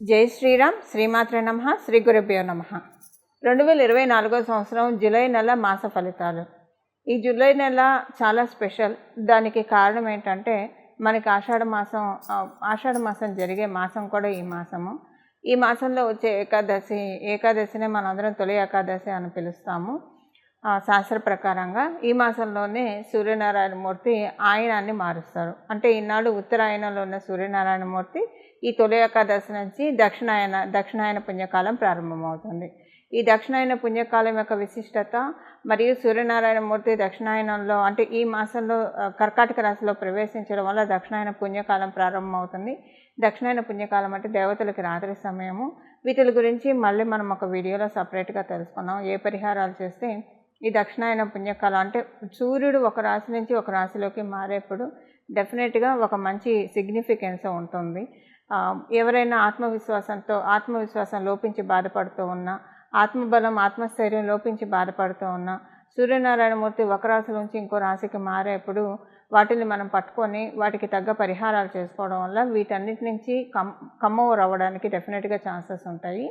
జై శ్రీరామ్. శ్రీమాత్రే నమః. శ్రీ గురుభ్యో నమః. 2024 సంవత్సరం జూలై నెల మాస ఫలితాలు. ఈ జూలై నెల చాలా స్పెషల్. దానికి కారణం ఏంటంటే మనకి ఆషాఢ మాసం జరిగే మాసం కూడా ఈ మాసము. ఈ మాసంలో వచ్చే ఏకాదశినే మనందరం తొలి ఏకాదశి అని పిలుస్తాము. శాస్త్ర ప్రకారంగా ఈ మాసంలోనే సూర్యనారాయణమూర్తి ఆయనాన్ని మారుస్తారు. అంటే ఈనాడు ఉత్తరాయణంలో ఉన్న సూర్యనారాయణమూర్తి ఈ తొలి ఏకాదశి నుంచి దక్షిణాయన పుణ్యకాలం ప్రారంభమవుతుంది. ఈ దక్షిణాయన పుణ్యకాలం యొక్క విశిష్టత మరియు సూర్యనారాయణమూర్తి దక్షిణాయనంలో అంటే ఈ మాసంలో కర్కాటక రాశిలో ప్రవేశించడం వల్ల దక్షిణాయన పుణ్యకాలం ప్రారంభమవుతుంది. దక్షిణాయన పుణ్యకాలం అంటే దేవతలకి రాత్రి సమయము. వీటి గురించి మళ్ళీ మనం ఒక వీడియోలో సపరేట్గా తెలుసుకున్నాం. ఏ పరిహారాలు చేస్తే ఈ దక్షిణాయన పుణ్యకాలం అంటే సూర్యుడు ఒక రాశి నుంచి ఒక రాశిలోకి మారేప్పుడు డెఫినెట్గా ఒక మంచి సిగ్నిఫికెన్స్ ఉంటుంది. ఎవరైనా ఆత్మవిశ్వాసం లోపించి బాధపడుతూ ఉన్నా, ఆత్మబలం ఆత్మస్థైర్యం లోపించి బాధపడుతూ ఉన్నా, సూర్యనారాయణమూర్తి ఒక రాశి నుంచి ఇంకో రాశికి మారేప్పుడు వాటిని మనం పట్టుకొని వాటికి తగ్గ పరిహారాలు చేసుకోవడం వల్ల వీటన్నిటి నుంచి కమ్ ఓవర్ అవ్వడానికి డెఫినెట్గా ఛాన్సెస్ ఉంటాయి.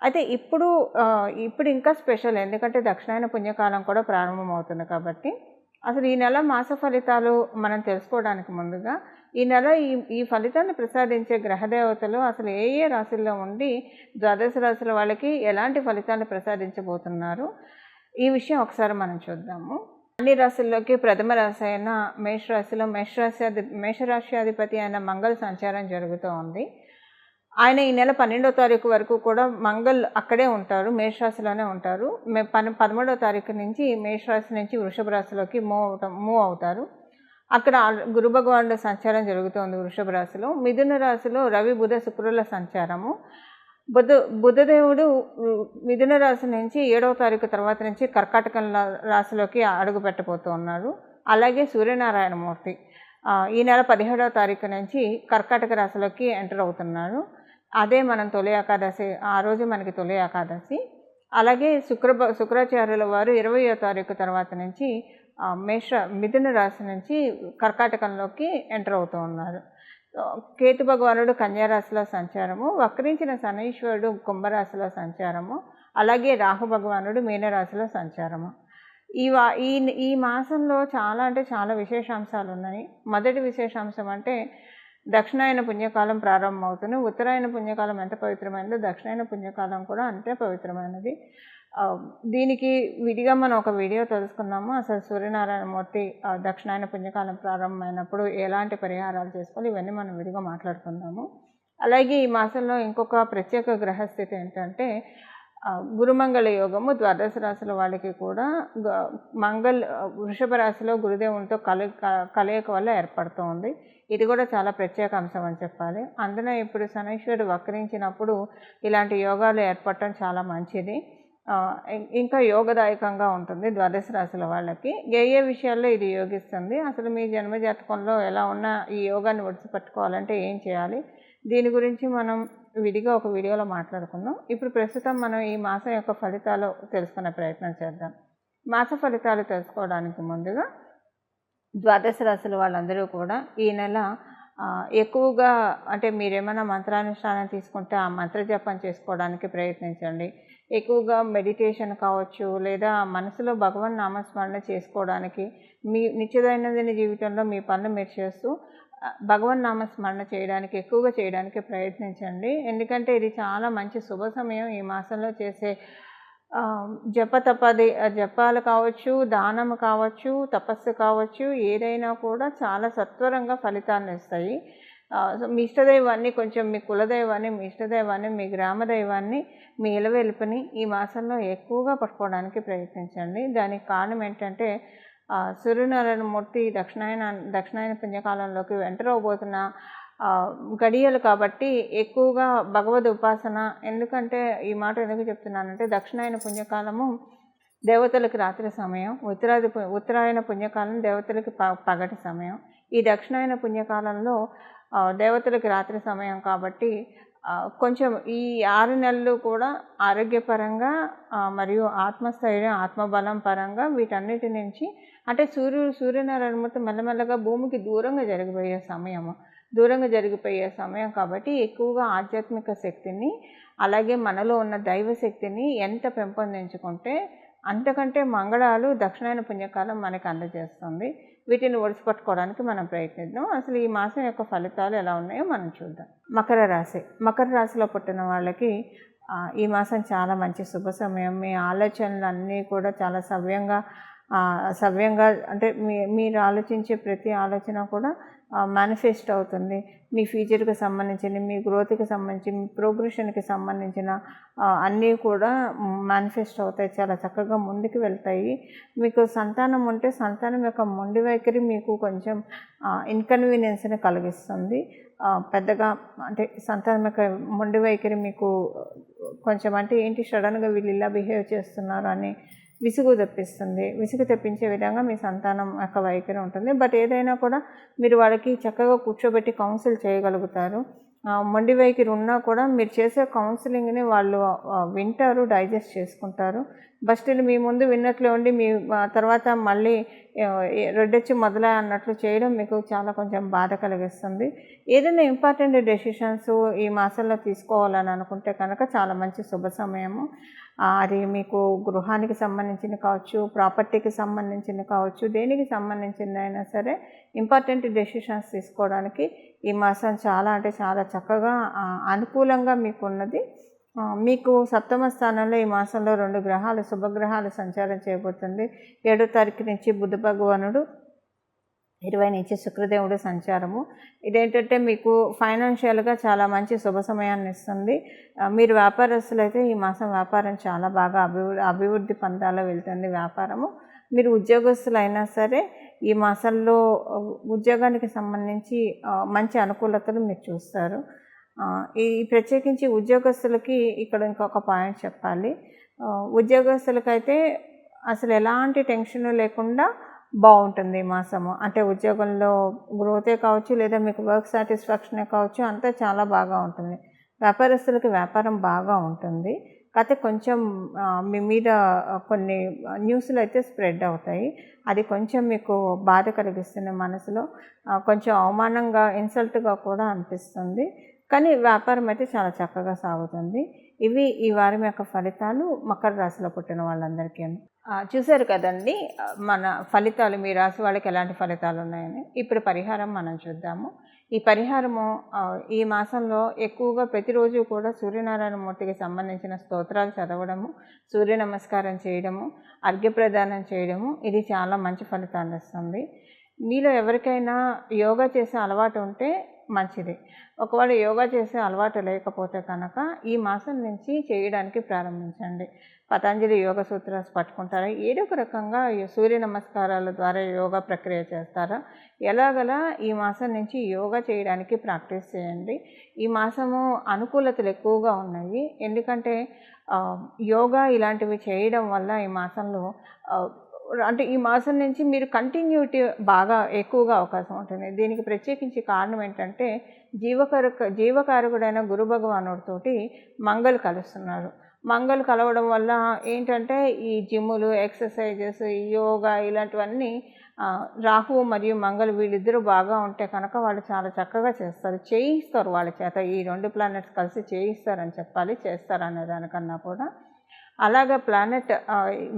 అయితే ఇప్పుడు ఇంకా స్పెషల్, ఎందుకంటే దక్షిణాయన పుణ్యకాలం కూడా ప్రారంభమవుతుంది కాబట్టి. అసలు ఈ నెల మాస ఫలితాలు మనం తెలుసుకోవడానికి ముందుగా ఈ నెల ఈ ఫలితాన్ని ప్రసాదించే గ్రహదేవతలు అసలు ఏ రాశుల్లో ఉండి ద్వాదశ రాశుల వాళ్ళకి ఎలాంటి ఫలితాన్ని ప్రసాదించబోతున్నారు, ఈ విషయం ఒకసారి మనం చూద్దాము. అన్ని రాశుల్లోకి ప్రథమ రాశి అయిన మేషరాశిలో మేషరాశ్యాధిపతి అయిన మంగళ సంచారం జరుగుతూ ఉంది. ఆయన ఈ నెల 12వ తారీఖు వరకు కూడా మంగళ్ అక్కడే ఉంటారు, మేషరాశిలోనే ఉంటారు. 13వ తారీఖు నుంచి మేషరాశి నుంచి వృషభ రాశిలోకి మూవ్ అవుతారు. అక్కడ గురు భగవానుడు సంచారం జరుగుతుంది వృషభ రాశిలో. మిథున రాశిలో రవి బుధ శుక్రుల సంచారము. బుధదేవుడు మిథున రాశి నుంచి 7వ తారీఖు తర్వాత నుంచి కర్కాటక రాశిలోకి అడుగు పెట్టబోతూ ఉన్నారు. అలాగే సూర్యనారాయణమూర్తి ఈ నెల 17వ తారీఖు నుంచి కర్కాటక రాశిలోకి ఎంటర్ అవుతున్నారు. అదే మనం తొలి ఏకాదశి, ఆ రోజు మనకి తొలి ఏకాదశి. అలాగే శుక్రాచార్యుల వారు 20వ తారీఖు తర్వాత నుంచి మిథున రాశి నుంచి కర్కాటకంలోకి ఎంటర్ అవుతూ ఉన్నారు. కేతు భగవానుడు కన్యారాశిలో సంచారము, వక్రించిన శనీశ్వరుడు కుంభరాశిలో సంచారము, అలాగే రాహు భగవానుడు మీనరాశిలో సంచారము. ఈ మాసంలో చాలా విశేషాంశాలు ఉన్నాయి. మొదటి విశేషాంశం అంటే దక్షిణాయన పుణ్యకాలం ప్రారంభమవుతుంది. ఉత్తరాయణ పుణ్యకాలం ఎంత పవిత్రమైనదో దక్షిణాయన పుణ్యకాలం కూడా అంతే పవిత్రమైనది. దీనికి విడిగా మనం ఒక వీడియో తెలుసుకున్నాము. అసలు సూర్యనారాయణమూర్తి దక్షిణాయన పుణ్యకాలం ప్రారంభమైనప్పుడు ఎలాంటి పరిహారాలు చేసుకోవాలి, ఇవన్నీ మనం విడిగా మాట్లాడుకుందాము. అలాగే ఈ మాసంలో ఇంకొక ప్రత్యేక గ్రహస్థితి ఏంటంటే గురుమంగళ యోగము. ద్వాదశ రాశుల వాళ్ళకి కూడా వృషభ రాశిలో గురుదేవునితో కలయిక వల్ల ఏర్పడుతూ ఉంది. ఇది కూడా చాలా ప్రత్యేక అంశం అని చెప్పాలి. అందులో ఇప్పుడు శనీశ్వరుడు వక్రించినప్పుడు ఇలాంటి యోగాలు ఏర్పడటం చాలా మంచిది, ఇంకా యోగదాయకంగా ఉంటుంది ద్వాదశ రాశుల వాళ్ళకి. ఏ విషయాల్లో ఇది యోగిస్తుంది, అసలు మీ జన్మజాతకంలో ఎలా ఉన్నా ఈ యోగాన్ని ఒడిసిపట్టుకోవాలంటే ఏం చేయాలి, దీని గురించి మనం విడిగా ఒక వీడియోలో మాట్లాడుకుందాం. ఇప్పుడు ప్రస్తుతం మనం ఈ మాసం యొక్క ఫలితాలు తెలుసుకునే ప్రయత్నం చేద్దాం. మాస ఫలితాలు తెలుసుకోవడానికి ముందుగా ద్వాదశ రాశుల వాళ్ళందరూ కూడా ఈ నెల ఎక్కువగా అంటే మీరేమైనా మంత్రానుష్ఠానం తీసుకుంటే ఆ మంత్ర జపం చేసుకోవడానికి ప్రయత్నించండి. ఎక్కువగా మెడిటేషన్ కావచ్చు, లేదా మనసులో భగవన్ నామస్మరణ చేసుకోవడానికి మీ నిత్యదైనందిన జీవితంలో మీ పనులు మీరు చేస్తూ భగవన్ నామస్మరణ ఎక్కువగా చేయడానికి ప్రయత్నించండి. ఎందుకంటే ఇది చాలా మంచి శుభ సమయం. ఈ మాసంలో చేసే జపాలు కావచ్చు, దానము కావచ్చు, తపస్సు కావచ్చు, ఏదైనా కూడా చాలా సత్వరంగా ఫలితాన్ని ఇస్తాయి. మీ ఇష్టదైవాన్ని, కొంచెం మీ కులదైవాన్ని, మీ ఇష్టదైవాన్ని, మీ గ్రామదైవాన్ని, మీ ఇలవెలుపుని ఈ మాసంలో ఎక్కువగా పట్టుకోవడానికి ప్రయత్నించండి. దానికి కారణం ఏంటంటే సూర్యనారాయణమూర్తి దక్షిణాయన పుణ్యకాలంలోకి ఎంటర్ అవబోతున్న గడియలు కాబట్టి ఎక్కువగా భగవద్ ఉపాసన. ఎందుకంటే ఈ మాట ఎందుకు చెప్తున్నానంటే దక్షిణాయన పుణ్యకాలము దేవతలకు రాత్రి సమయం, ఉత్తరాయణ పుణ్యకాలం దేవతలకి పగటి సమయం. ఈ దక్షిణాయన పుణ్యకాలంలో దేవతలకి రాత్రి సమయం కాబట్టి కొంచెం ఈ 6 నెలలు కూడా ఆరోగ్యపరంగా మరియు ఆత్మస్థైర్యం, ఆత్మబలం పరంగా వీటన్నిటి నుంచి అంటే సూర్యనారాయణమూర్తి మెల్లమెల్లగా భూమికి దూరంగా జరిగిపోయే సమయము. దూరంగా జరిగిపోయే సమయం కాబట్టి ఎక్కువగా ఆధ్యాత్మిక శక్తిని అలాగే మనలో ఉన్న దైవ శక్తిని ఎంత పెంపొందించుకుంటే అంతకంటే మంగళాలు దక్షిణాయన పుణ్యకాలం మనకు అందజేస్తుంది. వీటిని ఒడిసిపట్టుకోవడానికి మనం ప్రయత్నిద్దాం. అసలు ఈ మాసం యొక్క ఫలితాలు ఎలా ఉన్నాయో మనం చూద్దాం. మకర రాశి. మకర రాశిలో పుట్టిన వాళ్ళకి ఈ మాసం చాలా మంచి శుభ సమయం. మీ ఆలోచనలు అన్నీ కూడా చాలా సవ్యంగా అంటే మీరు ఆలోచించే ప్రతి ఆలోచన కూడా మేనిఫెస్ట్ అవుతుంది. మీ ఫ్యూచర్కి సంబంధించిన, మీ గ్రోత్కి సంబంధించి, మీ ప్రోగ్రెషన్కి సంబంధించిన అన్నీ కూడా మేనిఫెస్ట్ అవుతాయి. చాలా చక్కగా ముందుకు వెళ్తాయి. మీకు సంతానం ఉంటే సంతానం యొక్క మొండి వైఖరి మీకు కొంచెం ఇన్కన్వీనియన్స్ని కలిగిస్తుంది. పెద్దగా అంటే సంతానం యొక్క మొండి వైఖరి మీకు కొంచెం అంటే ఏంటి సడన్గా వీళ్ళు ఇలా బిహేవ్ చేస్తున్నారు అని విసుగు తెప్పిస్తుంది. విసుగు తెప్పించే విధంగా మీ సంతానం యొక్క వైఖరి ఉంటుంది. బట్ ఏదైనా కూడా మీరు వాళ్ళకి చక్కగా కూర్చోబెట్టి కౌన్సిల్ చేయగలుగుతారు. మొండి వైఖరి ఉన్నా కూడా మీరు చేసే కౌన్సిలింగ్ని వాళ్ళు వింటారు, డైజెస్ట్ చేసుకుంటారు. బస్టిల్ మీ ముందు విన్నట్లే ఉండి మీ తర్వాత మళ్ళీ రొడ్డొచ్చి మొదలై అన్నట్లు చేయడం మీకు చాలా కొంచెం బాధ కలిగిస్తుంది. ఏదైనా ఇంపార్టెంట్ డెసిషన్స్ ఈ మాసంలో తీసుకోవాలని అనుకుంటే కనుక చాలా మంచి శుభ సమయము. అది మీకు గృహానికి సంబంధించింది కావచ్చు, ప్రాపర్టీకి సంబంధించింది కావచ్చు, దేనికి సంబంధించిందైనా సరే ఇంపార్టెంట్ డెసిషన్స్ తీసుకోవడానికి ఈ మాసం చాలా అంటే చాలా చక్కగా అనుకూలంగా మీకు ఉన్నది. మీకు సప్తమ స్థానంలో ఈ మాసంలో 2 గ్రహాలు శుభగ్రహాలు సంచారం చేయబోతుంది. 7వ తారీఖు నుంచి బుధ భగవానుడు, 20 నుంచి శుక్రదేవుడు సంచారము. ఇదేంటంటే మీకు ఫైనాన్షియల్గా చాలా మంచి శుభ సమయాన్ని ఇస్తుంది. మీరు వ్యాపారస్తులైతే ఈ మాసం వ్యాపారం చాలా బాగా అభివృద్ధి పందాలో వెళ్తుంది వ్యాపారము. మీరు ఉద్యోగస్తులైనా సరే ఈ మాసంలో ఉద్యోగానికి సంబంధించి మంచి అనుకూలతలు మీరు చూస్తారు. ఈ ప్రత్యేకించి ఉద్యోగస్తులకి ఇక్కడ ఇంకొక పాయింట్ చెప్పాలి. ఉద్యోగస్తులకైతే అసలు ఎలాంటి టెన్షన్ లేకుండా బాగుంటుంది ఈ మాసము. అంటే ఉద్యోగంలో గ్రోతే కావచ్చు, లేదా మీకు వర్క్ సాటిస్ఫాక్షనే కావచ్చు, అంతా చాలా బాగా ఉంటుంది. వ్యాపారస్తులకి వ్యాపారం బాగా ఉంటుంది. కాకపోతే కొంచెం మీ మీద కొన్ని న్యూస్లు అయితే స్ప్రెడ్ అవుతాయి. అది కొంచెం మీకు బాధ కలిగిస్తుంది మనసులో. కొంచెం అవమానంగా, ఇన్సల్ట్గా కూడా అనిపిస్తుంది. కానీ వ్యాపారం అయితే చాలా చక్కగా సాగుతుంది. ఇవి ఈ వారం యొక్క ఫలితాలు మకర రాశిలో పుట్టిన వాళ్ళందరికీ. చూశారు కదండి మన ఫలితాలు, మీ రాశి వాళ్ళకి ఎలాంటి ఫలితాలు ఉన్నాయని. ఇప్పుడు పరిహారం మనం చూద్దాము. ఈ పరిహారము ఈ మాసంలో ఎక్కువగా ప్రతిరోజు కూడా సూర్యనారాయణ మూర్తికి సంబంధించిన స్తోత్రాలు చదవడము, సూర్య నమస్కారం చేయడము, అర్ఘ్యప్రదానం చేయడము, ఇది చాలా మంచి ఫలితాన్ని ఇస్తుంది. మీలో ఎవరికైనా యోగా చేసే అలవాటు ఉంటే మంచిది. ఒకవేళ యోగా చేసే అలవాటు లేకపోతే కనుక ఈ మాసం నుంచి చేయడానికి ప్రారంభించండి. పతంజలి యోగ సూత్రాస్ పట్టుకుంటారా, ఏదో ఒక రకంగా సూర్య నమస్కారాల ద్వారా యోగా ప్రక్రియ చేస్తారా, ఎలాగలా ఈ మాసం నుంచి యోగా చేయడానికి ప్రాక్టీస్ చేయండి. ఈ మాసము అనుకూలతలు ఎక్కువగా ఉన్నాయి. ఎందుకంటే యోగా ఇలాంటివి చేయడం వల్ల ఈ మాసంలో అంటే ఈ మాసం నుంచి మీరు కంటిన్యూటీ బాగా ఎక్కువగా అవకాశం ఉంటుంది. దీనికి ప్రత్యేకించి కారణం ఏంటంటే జీవకారకుడైన గురు భగవానుడితోటి మంగళ కలుస్తున్నారు. మంగళ కలవడం వల్ల ఏంటంటే ఈ జిమ్ములు, ఎక్సర్సైజెస్, యోగా ఇలాంటివన్నీ రాహువు మరియు మంగళ వీళ్ళిద్దరూ బాగా ఉంటే కనుక వాళ్ళు చాలా చక్కగా చేయిస్తారు వాళ్ళ చేత. ఈ 2 ప్లానెట్స్ కలిసి చేయిస్తారని చెప్పాలి, చేస్తారనే దానికన్నా కూడా. అలాగా ప్లానెట్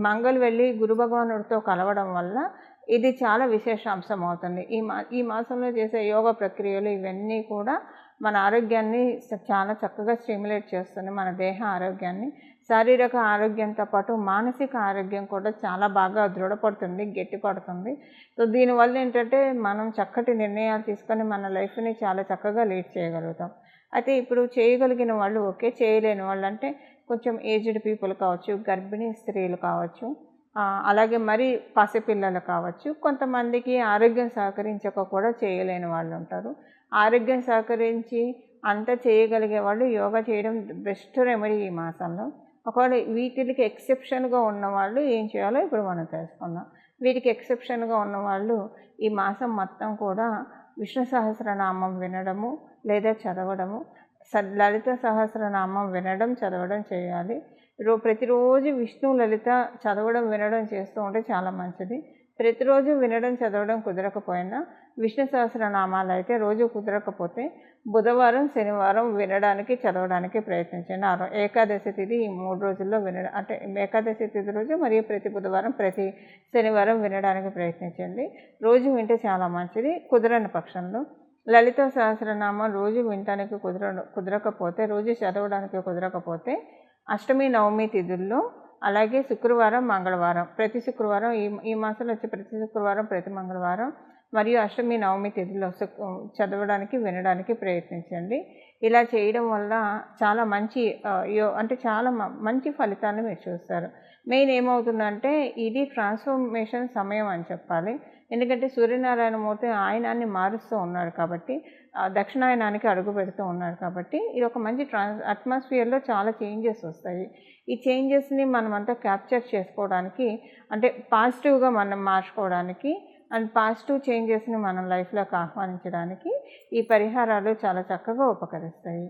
మంగళ వెళ్ళి గురు భగవానుడితో కలవడం వల్ల ఇది చాలా విశేషాంశం అవుతుంది. ఈ మాసంలో చేసే యోగా ప్రక్రియలు ఇవన్నీ కూడా మన ఆరోగ్యాన్ని చాలా చక్కగా స్టిమ్యులేట్ చేస్తుంది. మన దేహ ఆరోగ్యాన్ని, శారీరక ఆరోగ్యంతో పాటు మానసిక ఆరోగ్యం కూడా చాలా బాగా దృఢపడుతుంది, గట్టిపడుతుంది. సో దీనివల్ల ఏంటంటే మనం చక్కటి నిర్ణయాలు తీసుకొని మన లైఫ్ని చాలా చక్కగా లీడ్ చేయగలుగుతాం. అయితే ఇప్పుడు చేయగలిగిన వాళ్ళు ఓకే, చేయలేని వాళ్ళు అంటే కొంచెం ఏజ్డ్ పీపుల్ కావచ్చు, గర్భిణీ స్త్రీలు కావచ్చు, అలాగే మరి పసిపిల్లలు కావచ్చు. కొంతమందికి ఆరోగ్యం సహకరించక కూడా చేయలేని వాళ్ళు ఉంటారు. ఆరోగ్యం సహకరించి అంతా చేయగలిగే వాళ్ళు యోగా చేయడం బెస్ట్ రెమెడీ ఈ మాసంలో. ఒకవేళ వీటికి ఎక్సెప్షన్గా ఉన్నవాళ్ళు ఏం చేయాలో ఇప్పుడు మనం తెలుసుకుందాం. వీటికి ఎక్సెప్షన్గా ఉన్నవాళ్ళు ఈ మాసం మొత్తం కూడా విష్ణు సహస్రనామం వినడము లేదా చదవడము, లలిత సహస్రనామం వినడం, చదవడం చేయాలి. ప్రతిరోజు విష్ణు లలిత చదవడం, వినడం చేస్తూ ఉంటే చాలా మంచిది. ప్రతిరోజు వినడం చదవడం కుదరకపోయినా విష్ణు సహస్రనామాలు అయితే రోజు కుదరకపోతే బుధవారం శనివారం వినడానికి చదవడానికి ప్రయత్నించండి. ఏకాదశి తిథి ఈ 3 రోజుల్లో వినడం అంటే ఏకాదశి తిథి రోజు మరియు ప్రతి బుధవారం ప్రతి శనివారం వినడానికి ప్రయత్నించండి. రోజు వింటే చాలా మంచిది. కుదరని పక్షంలో లలిత సహస్రనామం రోజు వినటానికి కుదరకపోతే రోజు చదవడానికి కుదరకపోతే అష్టమి నవమి తిథుల్లో అలాగే శుక్రవారం మంగళవారం ప్రతి శుక్రవారం ఈ మాసంలో వచ్చే ప్రతి శుక్రవారం ప్రతి మంగళవారం మరియు అష్టమి నవమి తిథిలో చదవడానికి వినడానికి ప్రయత్నించండి. ఇలా చేయడం వల్ల చాలా మంచి అంటే చాలా మంచి ఫలితాలను మీరు చూస్తారు. మెయిన్ ఏమవుతుందంటే ఇది ట్రాన్స్ఫర్మేషన్ సమయం అని చెప్పాలి. ఎందుకంటే సూర్యనారాయణమూర్తి ఆయనాన్ని మారుస్తూ ఉన్నాడు కాబట్టి దక్షిణాయనానికి అడుగు పెడుతూ ఉన్నాడు కాబట్టి ఇది ఒక మంచి అట్మాస్ఫియర్లో చాలా చేంజెస్ వస్తాయి. ఈ చేంజెస్ని మనమంతా క్యాప్చర్ చేసుకోవడానికి అంటే పాజిటివ్గా మనం మార్చుకోవడానికి అండ్ పాజిటివ్ చేంజెస్ని మనం లైఫ్లోకి ఆహ్వానించడానికి ఈ పరిహారాలు చాలా చక్కగా ఉపకరిస్తాయి.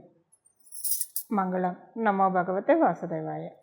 మంగళం. నమో భగవతే వాసుదేవాయ.